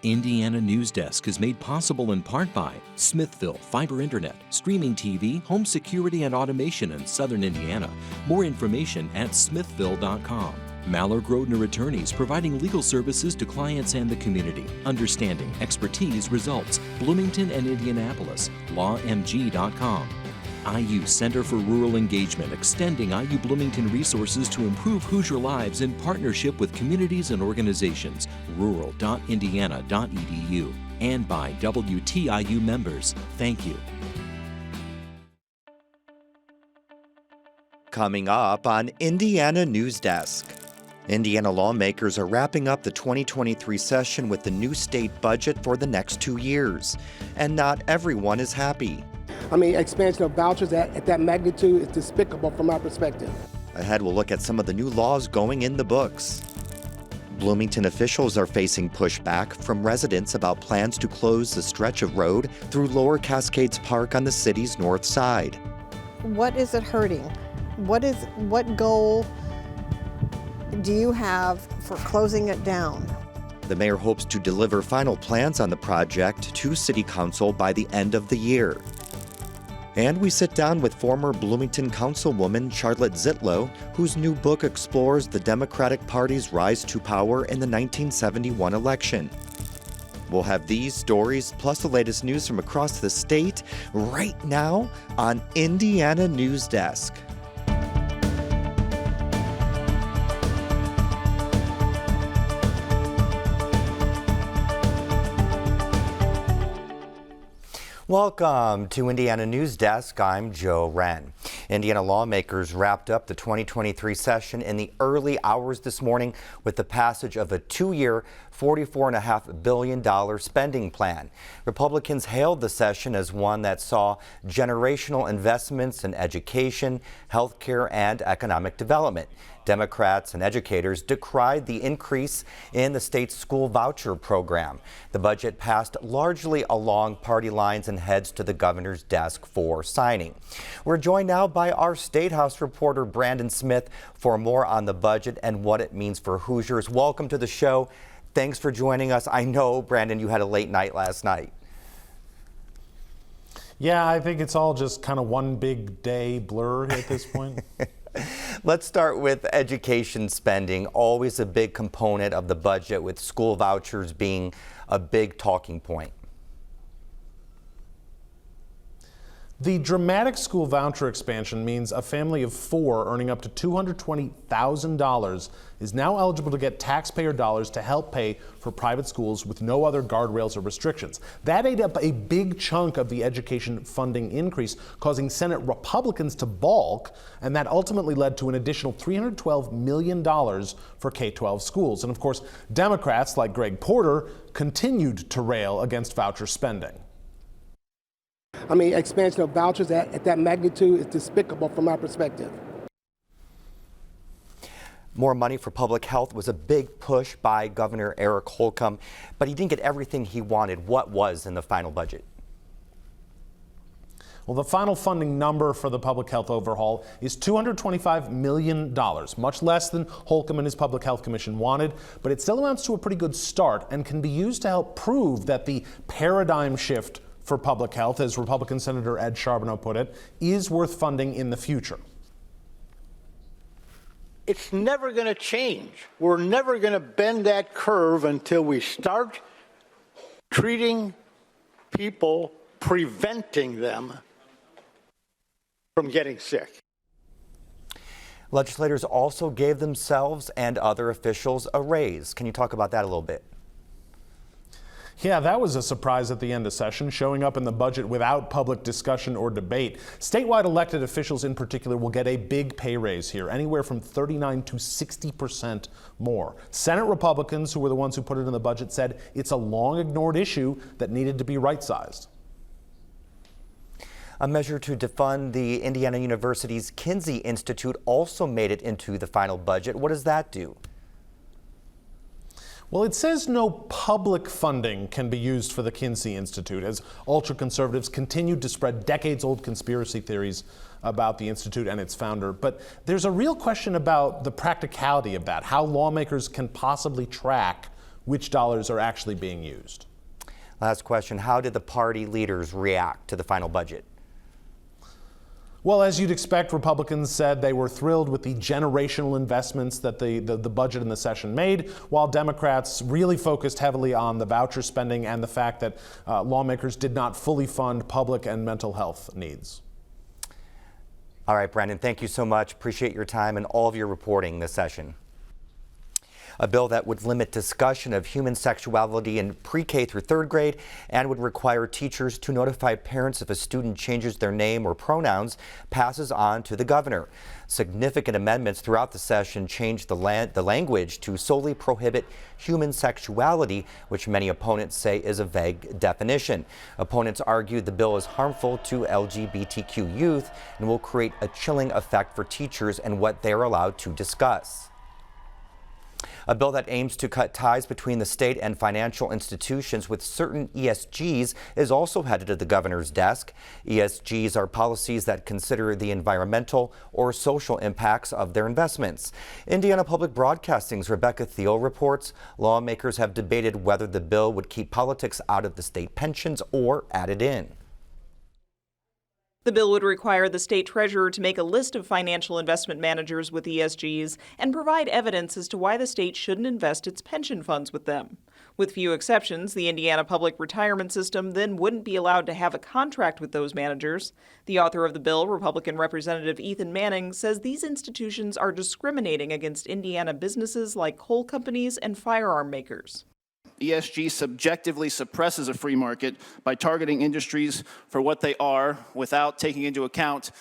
Indiana Newsdesk is made possible in part by Smithville Fiber Internet, streaming TV, home security and automation in Southern Indiana. More information at smithville.com. Maller Grodner Attorneys, providing legal services to clients and the community. Understanding, expertise, results. Bloomington and Indianapolis. LawMG.com. IU Center for Rural Engagement, extending IU Bloomington resources to improve Hoosier lives in partnership with communities and organizations. rural.indiana.edu. And by WTIU members. Thank you. Coming up on Indiana Newsdesk. Indiana lawmakers are wrapping up the 2023 session with the new state budget for the next 2 years. And not everyone is happy. Expansion of vouchers at that magnitude is despicable from our perspective. Ahead, we'll look at some of the new laws going in the books. Bloomington officials are facing pushback from residents about plans to close the stretch of road through Lower Cascades Park on the city's north side. What is it hurting? What goal do you have for closing it down? The mayor hopes to deliver final plans on the project to City Council by the end of the year. And we sit down with former Bloomington Councilwoman Charlotte Zietlow, whose new book explores the Democratic Party's rise to power in the 1971 election. We'll have these stories plus the latest news from across the state right now on Indiana Newsdesk. Welcome to Indiana Newsdesk. I'm Joe Wren. Indiana lawmakers wrapped up the 2023 session in the early hours this morning with the passage of a 2-year, $44.5 billion spending plan. Republicans hailed the session as one that saw generational investments in education, healthcare, and economic development. Democrats and educators decried the increase in the state's school voucher program. The budget passed largely along party lines and heads to the governor's desk for signing. We're joined now by our State House reporter Brandon Smith for more on the budget and what it means for Hoosiers. Welcome to the show. Thanks for joining us. I know, Brandon, you had a late night last night. Yeah, I think it's all just kind of one big day blur at this point. Let's start with education spending, always a big component of the budget, with school vouchers being a big talking point. The dramatic school voucher expansion means a family of 4 earning up to $220,000 is now eligible to get taxpayer dollars to help pay for private schools with no other guardrails or restrictions. That ate up a big chunk of the education funding increase, causing Senate Republicans to balk, and that ultimately led to an additional $312 million for K-12 schools. And of course, Democrats like Greg Porter continued to rail against voucher spending. Expansion of vouchers at that magnitude is despicable from our perspective. More money for public health was a big push by Governor Eric Holcomb, but he didn't get everything he wanted. What was in the final budget? Well, the final funding number for the public health overhaul is $225 million, much less than Holcomb and his Public Health Commission wanted, but it still amounts to a pretty good start and can be used to help prove that the paradigm shift for public health, as Republican Senator Ed Charbonneau put it, is worth funding in the future. It's never going to change. We're never going to bend that curve until we start treating people, preventing them from getting sick. Legislators also gave themselves and other officials a raise. Can you talk about that a little bit? Yeah, that was a surprise at the end of session, showing up in the budget without public discussion or debate. Statewide elected officials in particular will get a big pay raise here, anywhere from 39 to 60% more. Senate Republicans, who were the ones who put it in the budget, said it's a long ignored issue that needed to be right-sized. A measure to defund the Indiana University's Kinsey Institute also made it into the final budget. What does that do? Well, it says no public funding can be used for the Kinsey Institute as ultra-conservatives continued to spread decades-old conspiracy theories about the Institute and its founder. But there's a real question about the practicality of that, how lawmakers can possibly track which dollars are actually being used. Last question, how did the party leaders react to the final budget? Well, as you'd expect, Republicans said they were thrilled with the generational investments that the budget in the session made, while Democrats really focused heavily on the voucher spending and the fact that lawmakers did not fully fund public and mental health needs. All right, Brandon, thank you so much. Appreciate your time and all of your reporting this session. A bill that would limit discussion of human sexuality in pre-K through third grade and would require teachers to notify parents if a student changes their name or pronouns passes on to the governor. Significant amendments throughout the session changed the language to solely prohibit human sexuality, which many opponents say is a vague definition. Opponents argued the bill is harmful to LGBTQ youth and will create a chilling effect for teachers and what they are allowed to discuss. A bill that aims to cut ties between the state and financial institutions with certain ESGs is also headed to the governor's desk. ESGs are policies that consider the environmental or social impacts of their investments. Indiana Public Broadcasting's Rebecca Thiel reports lawmakers have debated whether the bill would keep politics out of the state pensions or add it in. The bill would require the state treasurer to make a list of financial investment managers with ESGs and provide evidence as to why the state shouldn't invest its pension funds with them. With few exceptions, the Indiana Public Retirement System then wouldn't be allowed to have a contract with those managers. The author of the bill, Republican Representative Ethan Manning, says these institutions are discriminating against Indiana businesses like coal companies and firearm makers. ESG subjectively suppresses a free market by targeting industries for what they are without taking into account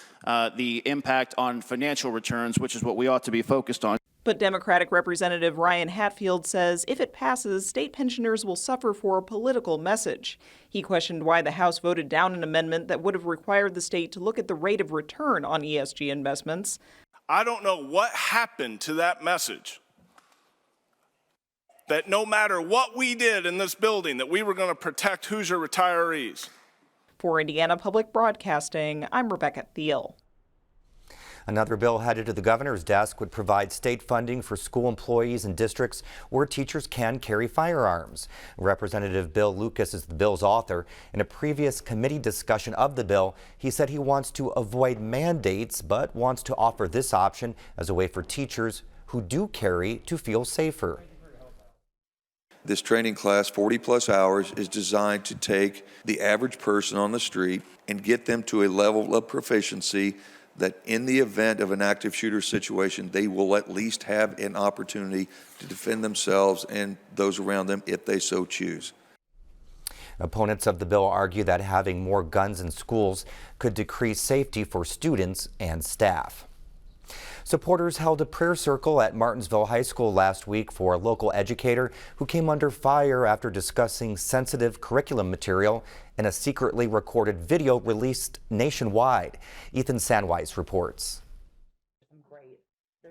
the impact on financial returns, which is what we ought to be focused on. But Democratic Representative Ryan Hatfield says if it passes, state pensioners will suffer for a political message. He questioned why the House voted down an amendment that would have required the state to look at the rate of return on ESG investments. I don't know what happened to that message. That no matter what we did in this building, that we were going to protect Hoosier retirees. For Indiana Public Broadcasting, I'm Rebecca Thiel. Another bill headed to the governor's desk would provide state funding for school employees in districts where teachers can carry firearms. Representative Bill Lucas is the bill's author. In a previous committee discussion of the bill, he said he wants to avoid mandates, but wants to offer this option as a way for teachers who do carry to feel safer. This training class, 40+ hours, is designed to take the average person on the street and get them to a level of proficiency that in the event of an active shooter situation, they will at least have an opportunity to defend themselves and those around them if they so choose. Opponents of the bill argue that having more guns in schools could decrease safety for students and staff. Supporters held a prayer circle at Martinsville High School last week for a local educator who came under fire after discussing sensitive curriculum material in a secretly recorded video released nationwide. Ethan Sandweiss reports.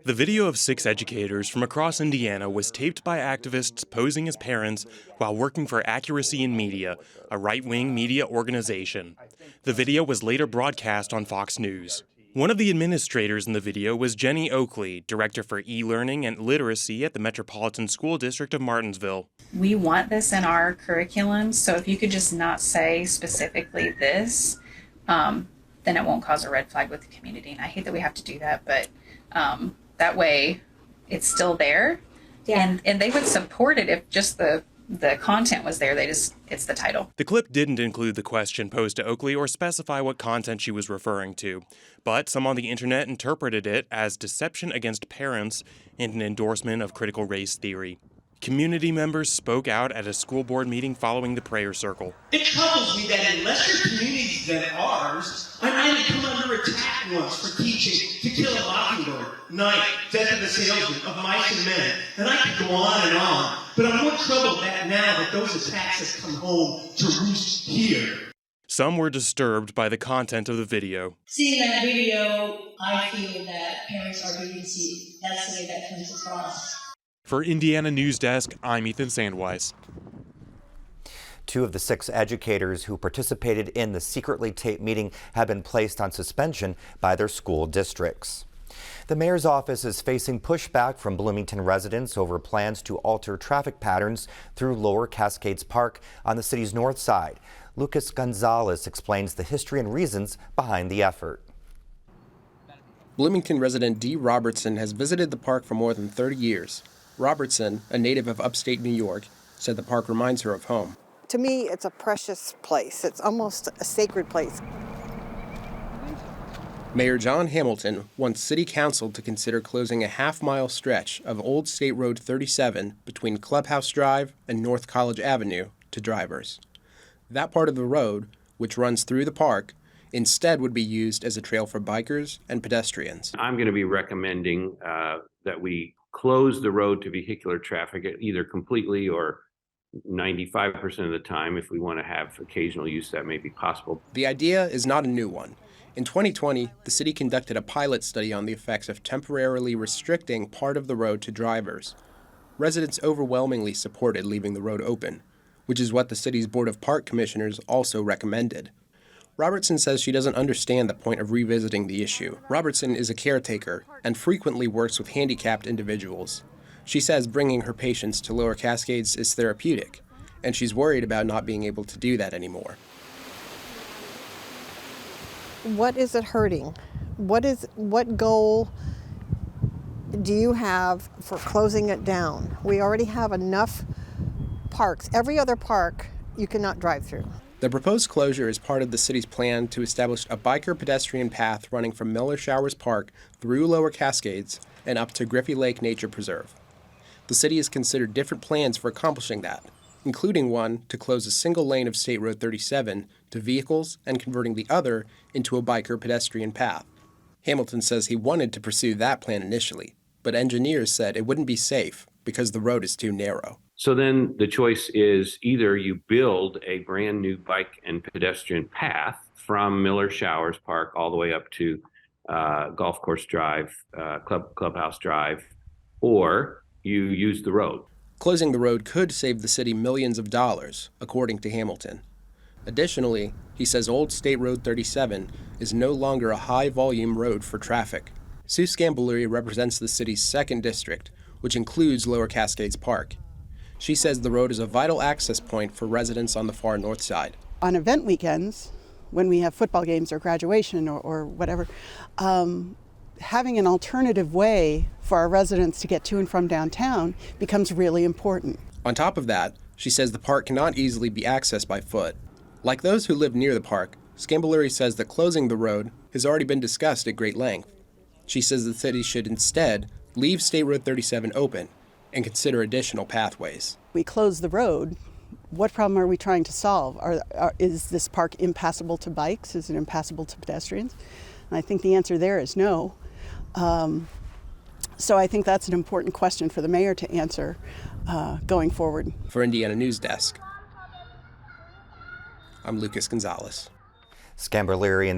The video of 6 educators from across Indiana was taped by activists posing as parents while working for Accuracy in Media, a right-wing media organization. The video was later broadcast on Fox News. One of the administrators in the video was Jenny Oakley, Director for E-Learning and Literacy at the Metropolitan School District of Martinsville. We want this in our curriculum, so if you could just not say specifically this, then it won't cause a red flag with the community. And I hate that we have to do that, but that way it's still there. Yeah. And they would support it if just the content was there. It's the title. The clip didn't include the question posed to Oakley or specify what content she was referring to, but some on the internet interpreted it as deception against parents and an endorsement of critical race theory. Community members spoke out at a school board meeting following the prayer circle. It troubles me that in lesser communities than ours, I might have come under attack once for teaching To Kill a Mockingbird, Night, Death of the Salesman, Of Mice and Men, and I could go on and on. But I'm more troubled that now that those attacks have come home to roost here. Some were disturbed by the content of the video. Seeing that video, I feel that parents are being deceived. That's the way that comes across. For Indiana Newsdesk, I'm Ethan Sandweiss. 2 of the 6 educators who participated in the secretly taped meeting have been placed on suspension by their school districts. The mayor's office is facing pushback from Bloomington residents over plans to alter traffic patterns through Lower Cascades Park on the city's north side. Lucas Gonzalez explains the history and reasons behind the effort. Bloomington resident Dee Robertson has visited the park for more than 30 years. Robertson, a native of upstate New York, said the park reminds her of home. To me, it's a precious place. It's almost a sacred place. Mayor John Hamilton wants City Council to consider closing a half-mile stretch of Old State Road 37 between Clubhouse Drive and North College Avenue to drivers. That part of the road, which runs through the park, instead would be used as a trail for bikers and pedestrians. I'm going to be recommending that we close the road to vehicular traffic either completely or 95% of the time. If we want to have occasional use, that may be possible. The idea is not a new one. In 2020, the city conducted a pilot study on the effects of temporarily restricting part of the road to drivers. Residents overwhelmingly supported leaving the road open, which is what the city's Board of Park Commissioners also recommended. Robertson says she doesn't understand the point of revisiting the issue. Robertson is a caretaker and frequently works with handicapped individuals. She says bringing her patients to Lower Cascades is therapeutic, and she's worried about not being able to do that anymore. What is it hurting? What goal do you have for closing it down? We already have enough parks. Every other park you cannot drive through. The proposed closure is part of the city's plan to establish a biker pedestrian path running from Miller Showers Park through Lower Cascades and up to Griffey Lake Nature Preserve. The city has considered different plans for accomplishing that, including one to close a single lane of State Road 37 to vehicles and converting the other into a biker pedestrian path. Hamilton says he wanted to pursue that plan initially, but engineers said it wouldn't be safe because the road is too narrow. So then the choice is either you build a brand new bike and pedestrian path from Miller Showers Park all the way up to Golf Course Drive, Clubhouse Drive, or you use the road. Closing the road could save the city millions of dollars, according to Hamilton. Additionally, he says Old State Road 37 is no longer a high-volume road for traffic. Sue Scamboluri represents the city's 2nd district, which includes Lower Cascades Park. She says the road is a vital access point for residents on the far north side. On event weekends, when we have football games or graduation or whatever, having an alternative way for our residents to get to and from downtown becomes really important. On top of that, she says the park cannot easily be accessed by foot. Like those who live near the park, Scamboluri says that closing the road has already been discussed at great length. She says the city should instead leave State Road 37 open and consider additional pathways. We close the road. What problem are we trying to solve? Is this park impassable to bikes? Is it impassable to pedestrians? And I think the answer there is no. So I think that's an important question for the mayor to answer going forward. For Indiana Newsdesk, I'm Lucas Gonzalez. Scamboluri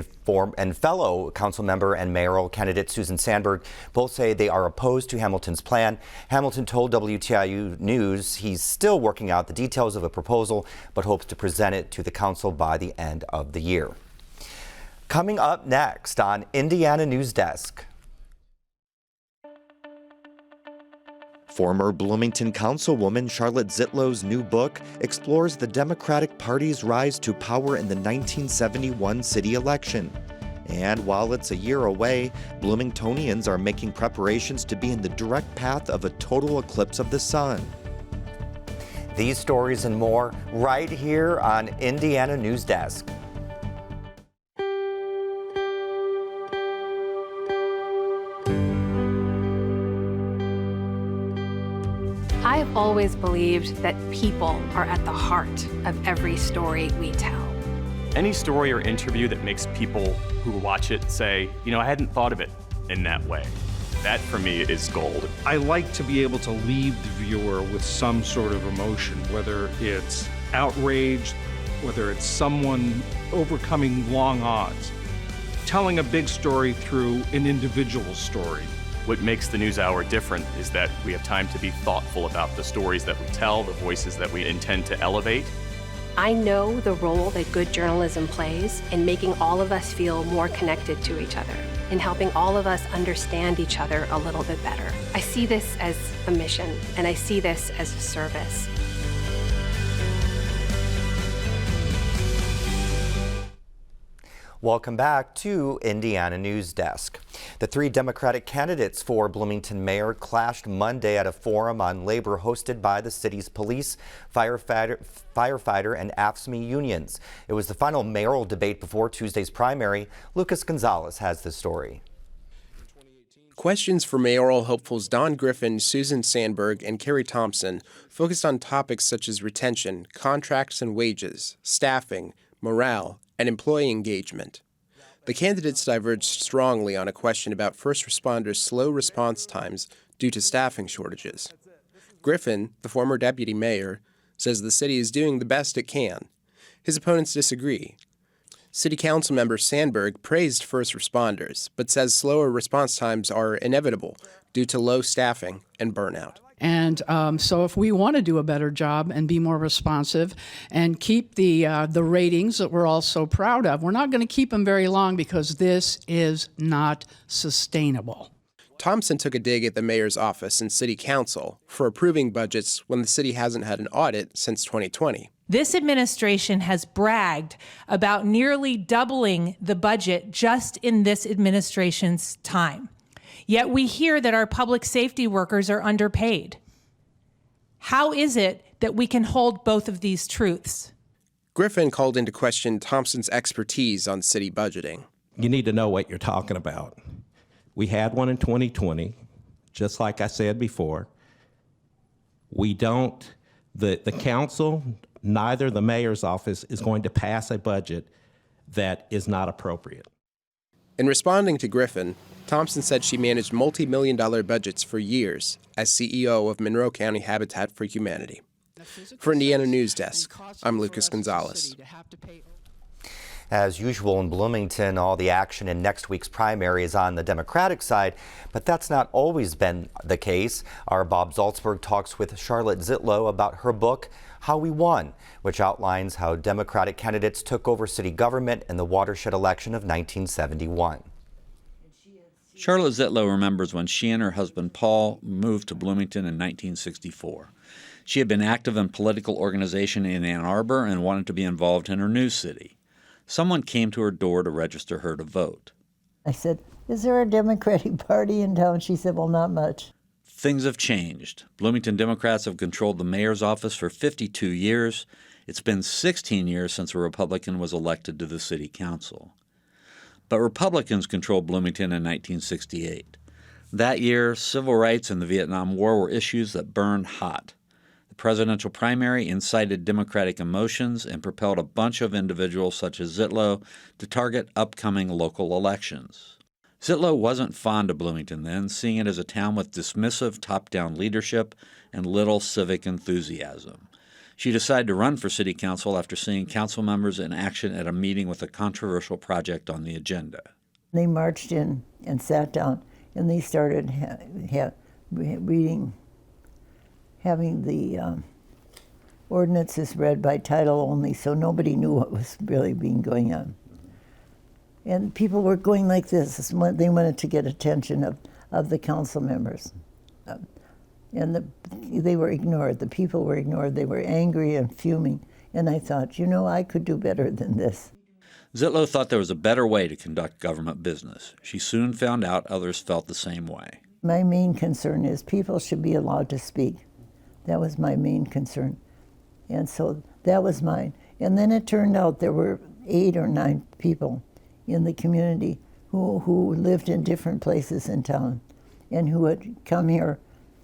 and fellow council member and mayoral candidate Susan Sandberg both say they are opposed to Hamilton's plan. Hamilton told WTIU News he's still working out the details of a proposal, but hopes to present it to the council by the end of the year. Coming up next on Indiana Newsdesk. Former Bloomington Councilwoman Charlotte Zitlow's new book explores the Democratic Party's rise to power in the 1971 city election. And while it's a year away, Bloomingtonians are making preparations to be in the direct path of a total eclipse of the sun. These stories and more right here on Indiana Newsdesk. I have always believed that people are at the heart of every story we tell. Any story or interview that makes people who watch it say, you know, I hadn't thought of it in that way. That, for me, is gold. I like to be able to leave the viewer with some sort of emotion, whether it's outrage, whether it's someone overcoming long odds, telling a big story through an individual story. What makes the NewsHour different is that we have time to be thoughtful about the stories that we tell, the voices that we intend to elevate, I know the role that good journalism plays in making all of us feel more connected to each other, in helping all of us understand each other a little bit better. I see this as a mission, and I see this as a service. Welcome back to Indiana News Desk. The three Democratic candidates for Bloomington mayor clashed Monday at a forum on labor hosted by the city's police, firefighter, and AFSCME unions. It was the final mayoral debate before Tuesday's primary. Lucas Gonzalez has the story. Questions for mayoral hopefuls Don Griffin, Susan Sandberg, and Carrie Thompson focused on topics such as retention, contracts and wages, staffing, morale, and employee engagement. The candidates diverged strongly on a question about first responders' slow response times due to staffing shortages. Griffin, the former deputy mayor, says the city is doing the best it can. His opponents disagree. City Council member Sandberg praised first responders, but says slower response times are inevitable due to low staffing and burnout. And so if we want to do a better job and be more responsive and keep the ratings that we're all so proud of, we're not going to keep them very long because this is not sustainable. Thompson took a dig at the mayor's office and city council for approving budgets when the city hasn't had an audit since 2020. This administration has bragged about nearly doubling the budget just in this administration's time. Yet we hear that our public safety workers are underpaid. How is it that we can hold both of these truths? Griffin called into question Thompson's expertise on city budgeting. You need to know what you're talking about. We had one in 2020, just like I said before. We don't, the council, neither the mayor's office is going to pass a budget that is not appropriate. In responding to Griffin, Thompson said she managed multi-million-dollar budgets for years as CEO of Monroe County Habitat for Humanity. For Indiana News Desk, I'm Lucas Gonzalez. As usual in Bloomington, all the action in next week's primary is on the Democratic side, but that's not always been the case. Our Bob Zaltzberg talks with Charlotte Zietlow about her book, How We Won, which outlines how Democratic candidates took over city government in the watershed election of 1971. Charlotte Zietlow remembers when she and her husband Paul moved to Bloomington in 1964. She had been active in political organization in Ann Arbor and wanted to be involved in her new city. Someone came to her door to register her to vote. I said, "Is there a Democratic Party in town?" She said, "Well, not much." Things have changed. Bloomington Democrats have controlled the mayor's office for 52 years. It's been 16 years since a Republican was elected to the city council. But Republicans controlled Bloomington in 1968. That year, civil rights and the Vietnam War were issues that burned hot. The presidential primary incited Democratic emotions and propelled a bunch of individuals such as Zietlow to target upcoming local elections. Zietlow wasn't fond of Bloomington then, seeing it as a town with dismissive top-down leadership and little civic enthusiasm. She decided to run for city council after seeing council members in action at a meeting with a controversial project on the agenda. They marched in and sat down, and they started having the ordinances read by title only, so nobody knew what was really being going on. And people were going like this. They wanted to get attention of the council members. And they were ignored. The people were ignored. They were angry and fuming. And I thought, you know, I could do better than this. Zietlow thought there was a better way to conduct government business. She soon found out others felt the same way. My main concern is people should be allowed to speak. That was my main concern. And so that was mine. And then it turned out there were 8 or 9 people in the community who lived in different places in town and who had come here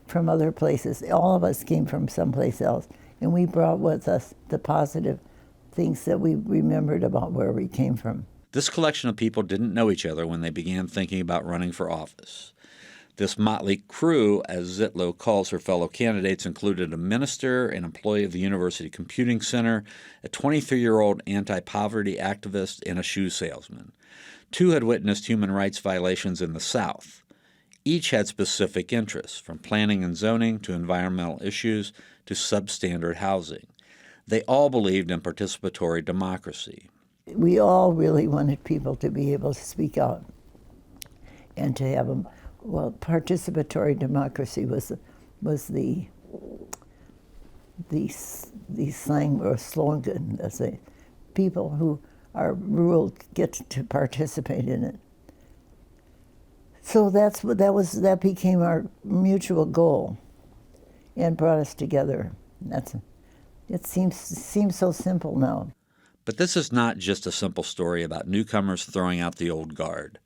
from other places. All of us came from someplace else, and we brought with us the positive things that we remembered about where we came from. This collection of people didn't know each other when they began thinking about running for office. This motley crew, as Zietlow calls her fellow candidates, included a minister, an employee of the University Computing Center, a 23-year-old anti-poverty activist, and a shoe salesman. 2 had witnessed human rights violations in the South. Each had specific interests, from planning and zoning to environmental issues to substandard housing. They all believed in participatory democracy. We all really wanted people to be able to speak out and to have them. Well, participatory democracy was the slang or slogan, as they, people who are ruled get to participate in it. So that became our mutual goal, and brought us together. It seems so simple now. But this is not just a simple story about newcomers throwing out the old guard.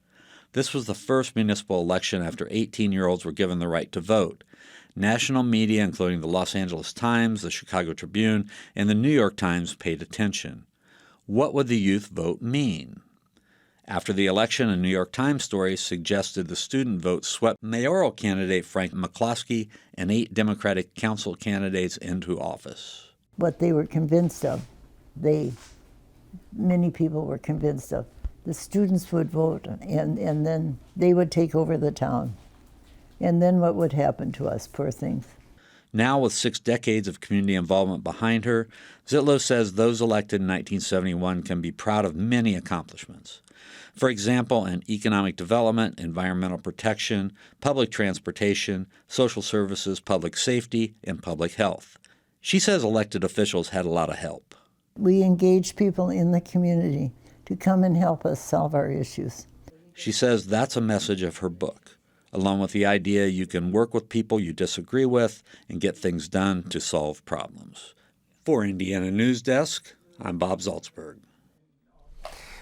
This was the first municipal election after 18-year-olds were given the right to vote. National media, including the Los Angeles Times, the Chicago Tribune, and the New York Times, paid attention. What would the youth vote mean? After the election, a New York Times story suggested the student vote swept mayoral candidate Frank McCloskey and 8 Democratic council candidates into office. What they were convinced of, many people were convinced of, the students would vote, and then they would take over the town. And then what would happen to us, poor things? Now, with 6 decades of community involvement behind her, Zietlow says those elected in 1971 can be proud of many accomplishments. For example, in economic development, environmental protection, public transportation, social services, public safety, and public health. She says elected officials had a lot of help. We engaged people in the community to come and help us solve our issues. She says that's a message of her book, along with the idea you can work with people you disagree with and get things done to solve problems. For Indiana Newsdesk, I'm Bob Zaltzberg.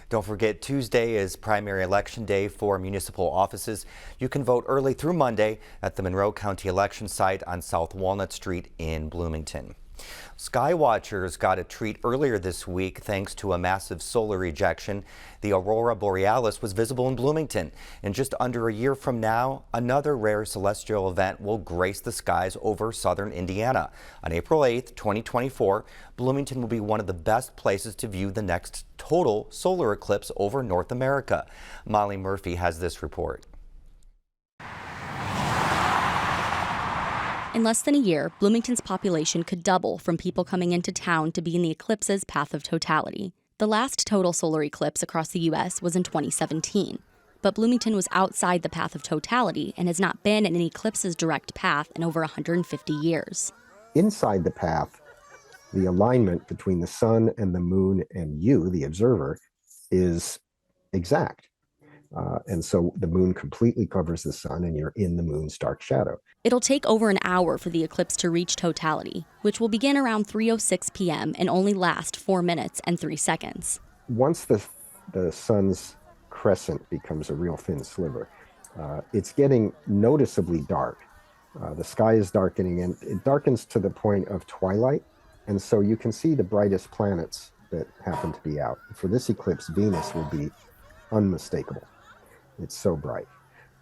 Don't forget, Tuesday is primary election day for municipal offices. You can vote early through Monday at the Monroe County election site on South Walnut Street in Bloomington. Skywatchers got a treat earlier this week thanks to a massive solar ejection. The aurora borealis was visible in Bloomington. And just under a year from now, another rare celestial event will grace the skies over southern Indiana. On April 8th, 2024, Bloomington will be one of the best places to view the next total solar eclipse over North America. Molly Murphy has this report. In less than a year, Bloomington's population could double from people coming into town to be in the eclipse's path of totality. The last total solar eclipse across the U.S. was in 2017, but Bloomington was outside the path of totality and has not been in an eclipse's direct path in over 150 years. Inside the path, the alignment between the sun and the moon and you, the observer, is exact. And so the moon completely covers the sun and you're in the moon's dark shadow. It'll take over an hour for the eclipse to reach totality, which will begin around 3:06 p.m. and only last 4 minutes and 3 seconds. Once the sun's crescent becomes a real thin sliver, it's getting noticeably dark. The sky is darkening, and it darkens to the point of twilight, and so you can see the brightest planets that happen to be out. For this eclipse, Venus will be unmistakable. It's so bright.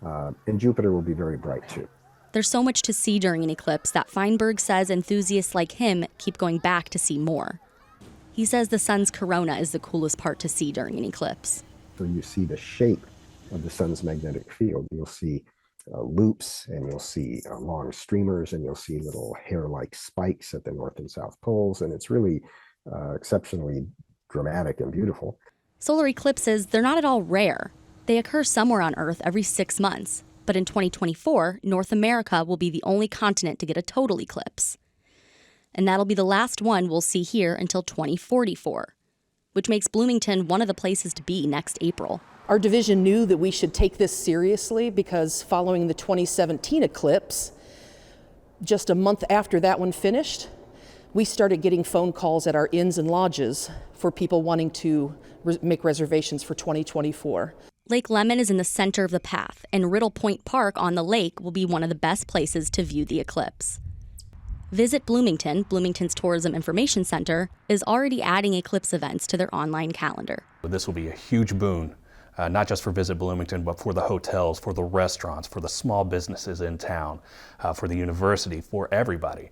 And Jupiter will be very bright too. There's so much to see during an eclipse that Feinberg says enthusiasts like him keep going back to see more. He says the sun's corona is the coolest part to see during an eclipse. So you see the shape of the sun's magnetic field. You'll see loops, and you'll see long streamers, and you'll see little hair-like spikes at the north and south poles, and it's really exceptionally dramatic and beautiful. Solar eclipses, they're not at all rare. They occur somewhere on Earth every 6 months. But in 2024, North America will be the only continent to get a total eclipse. And that'll be the last one we'll see here until 2044, which makes Bloomington one of the places to be next April. Our division knew that we should take this seriously because following the 2017 eclipse, just a month after that one finished, we started getting phone calls at our inns and lodges for people wanting to make reservations for 2024. Lake Lemon is in the center of the path, and Riddle Point Park on the lake will be one of the best places to view the eclipse. Visit Bloomington, Bloomington's Tourism Information Center, is already adding eclipse events to their online calendar. This will be a huge boon, not just for Visit Bloomington, but for the hotels, for the restaurants, for the small businesses in town, for the university, for everybody.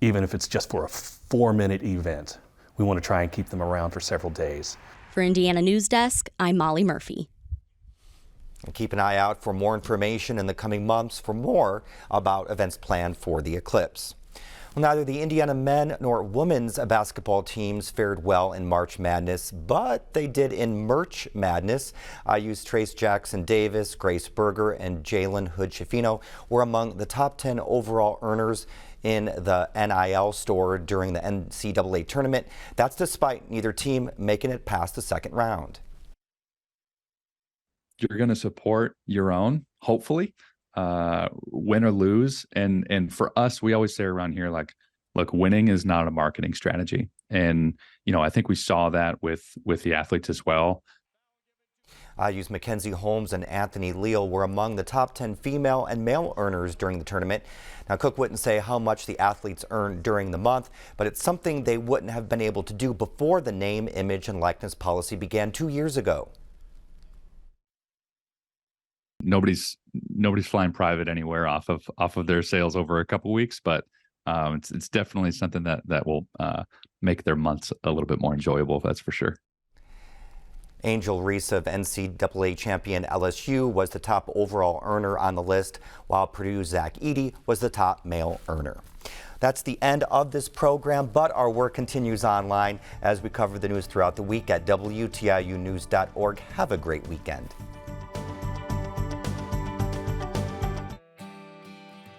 Even if it's just for a 4-minute event, we want to try and keep them around for several days. For Indiana Newsdesk, I'm Molly Murphy. And keep an eye out for more information in the coming months for more about events planned for the eclipse. Well, neither the Indiana men nor women's basketball teams fared well in March Madness, but they did in Merch Madness. IU's Trace Jackson Davis, Grace Berger, and Jalen Hood-Schifino were among the top 10 overall earners in the NIL store during the NCAA tournament. That's despite neither team making it past the second round. You're going to support your own, hopefully. Win or lose. And for us, we always say around here, like, look, winning is not a marketing strategy. And, I think we saw that with the athletes as well. IU's Mackenzie Holmes and Anthony Leal were among the top 10 female and male earners during the tournament. Now, Cook wouldn't say how much the athletes earned during the month, but it's something they wouldn't have been able to do before the name, image, and likeness policy began 2 years ago. Nobody's flying private anywhere off of their sales over a couple weeks, but it's definitely something that will make their months a little bit more enjoyable. That's for sure. Angel Reese of NCAA champion LSU was the top overall earner on the list, while Purdue's Zach Edey was the top male earner. That's the end of this program, but our work continues online as we cover the news throughout the week at WTIUnews.org. Have a great weekend.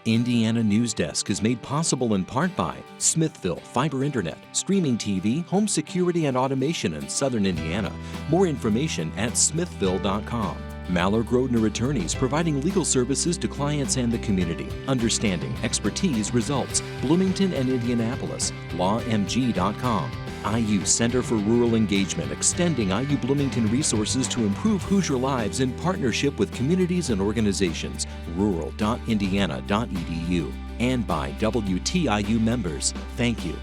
Indiana Newsdesk is made possible in part by Smithville Fiber Internet, streaming TV, home security and automation in Southern Indiana. More information at smithville.com. Mallard Grodner Attorneys, providing legal services to clients and the community. Understanding, expertise, results. Bloomington and Indianapolis. lawmg.com. IU Center for Rural Engagement, extending IU Bloomington resources to improve Hoosier lives in partnership with communities and organizations. rural.indiana.edu. And by WTIU members. Thank you.